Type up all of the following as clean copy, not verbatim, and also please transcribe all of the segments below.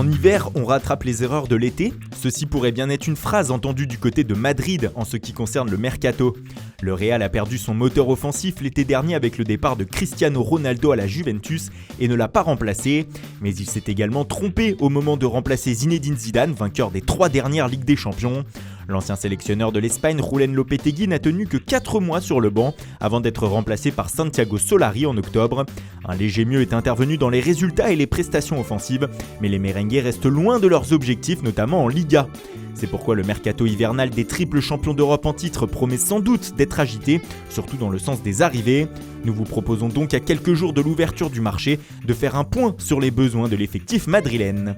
En hiver, on rattrape les erreurs de l'été. Ceci pourrait bien être une phrase entendue du côté de Madrid en ce qui concerne le mercato. Le Real a perdu son moteur offensif l'été dernier avec le départ de Cristiano Ronaldo à la Juventus et ne l'a pas remplacé. Mais il s'est également trompé au moment de remplacer Zinedine Zidane, vainqueur des 3 dernières Ligues des Champions. L'ancien sélectionneur de l'Espagne, Julen Lopetegui, n'a tenu que 4 mois sur le banc avant d'être remplacé par Santiago Solari en octobre. Un léger mieux est intervenu dans les résultats et les prestations offensives, mais les merengues restent loin de leurs objectifs, notamment en Liga. C'est pourquoi le mercato hivernal des triples champions d'Europe en titre promet sans doute d'être agité, surtout dans le sens des arrivées. Nous vous proposons donc à quelques jours de l'ouverture du marché de faire un point sur les besoins de l'effectif madrilène.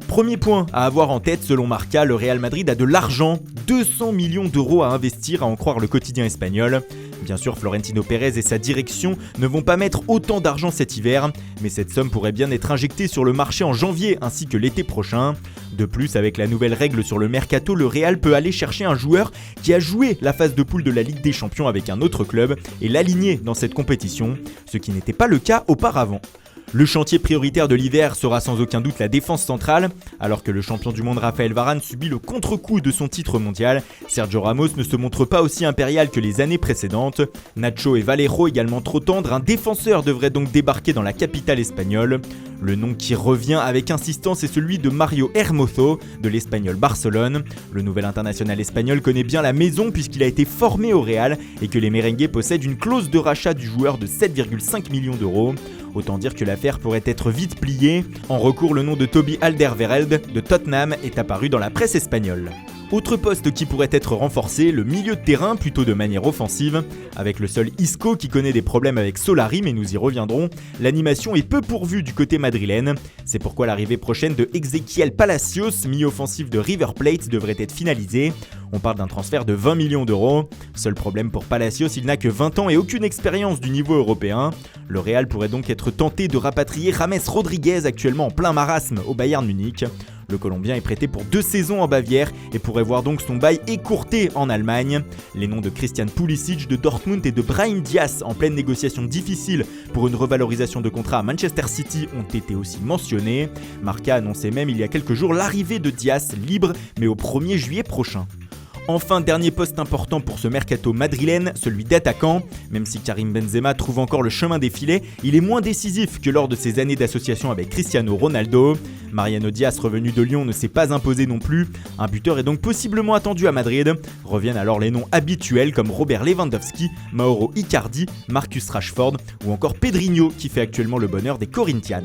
Premier point à avoir en tête, selon Marca, le Real Madrid a de l'argent, 200 millions d'euros à investir, à en croire le quotidien espagnol. Bien sûr, Florentino Pérez et sa direction ne vont pas mettre autant d'argent cet hiver, mais cette somme pourrait bien être injectée sur le marché en janvier ainsi que l'été prochain. De plus, avec la nouvelle règle sur le mercato, le Real peut aller chercher un joueur qui a joué la phase de poule de la Ligue des Champions avec un autre club et l'aligner dans cette compétition, ce qui n'était pas le cas auparavant. Le chantier prioritaire de l'hiver sera sans aucun doute la défense centrale. Alors que le champion du monde Raphaël Varane subit le contre-coup de son titre mondial, Sergio Ramos ne se montre pas aussi impérial que les années précédentes. Nacho et Valero également trop tendres, un défenseur devrait donc débarquer dans la capitale espagnole. Le nom qui revient avec insistance est celui de Mario Hermoso, de l'Espagnol Barcelone. Le nouvel international espagnol connaît bien la maison puisqu'il a été formé au Real et que les merengues possèdent une clause de rachat du joueur de 7,5 millions d'euros. Autant dire que l'affaire pourrait être vite pliée. En recours, le nom de Toby Alderweireld de Tottenham est apparu dans la presse espagnole. Autre poste qui pourrait être renforcé, le milieu de terrain, plutôt de manière offensive. Avec le seul Isco qui connaît des problèmes avec Solari, mais nous y reviendrons, l'animation est peu pourvue du côté madrilène. C'est pourquoi l'arrivée prochaine de Ezequiel Palacios, mi-offensif de River Plate, devrait être finalisée. On parle d'un transfert de 20 millions d'euros. Seul problème pour Palacios, il n'a que 20 ans et aucune expérience du niveau européen. Le Real pourrait donc être tenté de rapatrier James Rodriguez, actuellement en plein marasme au Bayern Munich. Le Colombien est prêté pour 2 saisons en Bavière et pourrait voir donc son bail écourté en Allemagne. Les noms de Christian Pulisic de Dortmund et de Brahim Diaz, en pleine négociation difficile pour une revalorisation de contrat à Manchester City, ont été aussi mentionnés. Marca annonçait même il y a quelques jours l'arrivée de Diaz libre, mais au 1er juillet prochain. Enfin, dernier poste important pour ce mercato madrilène, celui d'attaquant. Même si Karim Benzema trouve encore le chemin des filets, il est moins décisif que lors de ses années d'association avec Cristiano Ronaldo. Mariano Diaz, revenu de Lyon, ne s'est pas imposé non plus. Un buteur est donc possiblement attendu à Madrid. Reviennent alors les noms habituels comme Robert Lewandowski, Mauro Icardi, Marcus Rashford ou encore Pedrinho qui fait actuellement le bonheur des Corinthians.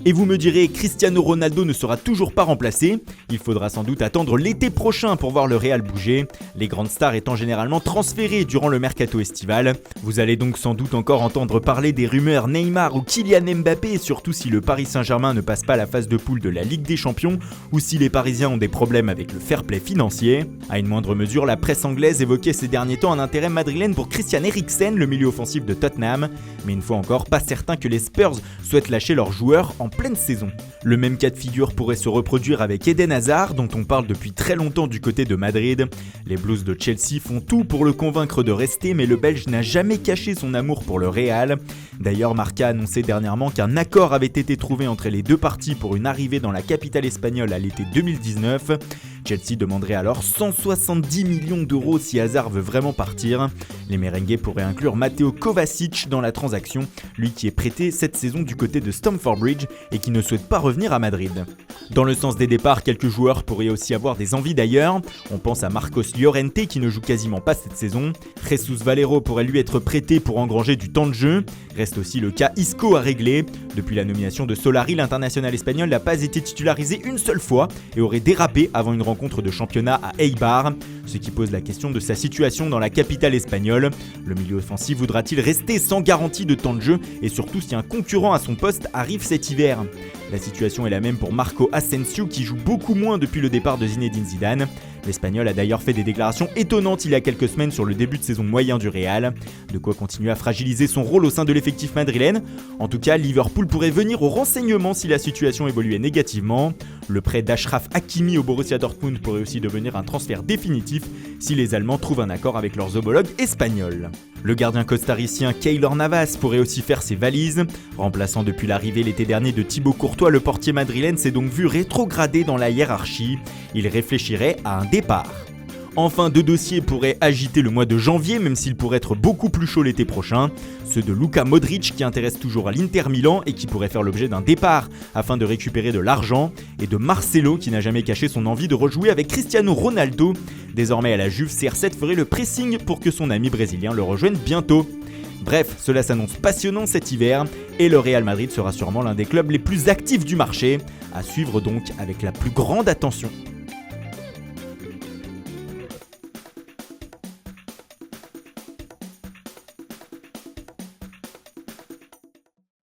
Et vous me direz, Cristiano Ronaldo ne sera toujours pas remplacé. Il faudra sans doute attendre l'été prochain pour voir le Real bouger, les grandes stars étant généralement transférées durant le mercato estival. Vous allez donc sans doute encore entendre parler des rumeurs Neymar ou Kylian Mbappé, surtout si le Paris Saint-Germain ne passe pas la phase de poule de la Ligue des Champions ou si les Parisiens ont des problèmes avec le fair play financier. À une moindre mesure, la presse anglaise évoquait ces derniers temps un intérêt madrilène pour Christian Eriksen, le milieu offensif de Tottenham. Mais une fois encore, pas certain que les Spurs souhaitent lâcher leurs joueurs en pleine saison. Le même cas de figure pourrait se reproduire avec Eden Hazard, dont on parle depuis très longtemps du côté de Madrid. Les Blues de Chelsea font tout pour le convaincre de rester, mais le Belge n'a jamais caché son amour pour le Real. D'ailleurs, Marca a annoncé dernièrement qu'un accord avait été trouvé entre les deux parties pour une arrivée dans la capitale espagnole à l'été 2019. Chelsea demanderait alors 170 millions d'euros si Hazard veut vraiment partir. Les merengues pourraient inclure Mateo Kovacic dans la transaction, lui qui est prêté cette saison du côté de Stamford Bridge et qui ne souhaite pas revenir à Madrid. Dans le sens des départs, quelques joueurs pourraient aussi avoir des envies d'ailleurs. On pense à Marcos Llorente qui ne joue quasiment pas cette saison. Jesus Valero pourrait lui être prêté pour engranger du temps de jeu. Reste aussi le cas Isco à régler. Depuis la nomination de Solari, l'international espagnol n'a pas été titularisé une seule fois et aurait dérapé avant une rencontre de championnat à Eibar, ce qui pose la question de sa situation dans la capitale espagnole. Le milieu offensif voudra-t-il rester sans garantie de temps de jeu et surtout si un concurrent à son poste arrive cet hiver? La situation est la même pour Marco Asensio qui joue beaucoup moins depuis le départ de Zinedine Zidane. L'Espagnol a d'ailleurs fait des déclarations étonnantes il y a quelques semaines sur le début de saison moyen du Real. De quoi continuer à fragiliser son rôle au sein de l'effectif madrilène. En tout cas, Liverpool pourrait venir au renseignement si la situation évoluait négativement. Le prêt d'Achraf Hakimi au Borussia Dortmund pourrait aussi devenir un transfert définitif si les Allemands trouvent un accord avec leurs homologues espagnols. Le gardien costaricien Keylor Navas pourrait aussi faire ses valises. Remplaçant depuis l'arrivée l'été dernier de Thibaut Courtois, le portier madrilène s'est donc vu rétrogradé dans la hiérarchie. Il réfléchirait à un départ. Enfin, 2 dossiers pourraient agiter le mois de janvier, même s'il pourrait être beaucoup plus chaud l'été prochain. Ceux de Luka Modric, qui intéresse toujours à l'Inter Milan et qui pourrait faire l'objet d'un départ afin de récupérer de l'argent, et de Marcelo, qui n'a jamais caché son envie de rejouer avec Cristiano Ronaldo. Désormais à la Juve, CR7 ferait le pressing pour que son ami brésilien le rejoigne bientôt. Bref, cela s'annonce passionnant cet hiver, et le Real Madrid sera sûrement l'un des clubs les plus actifs du marché, à suivre donc avec la plus grande attention.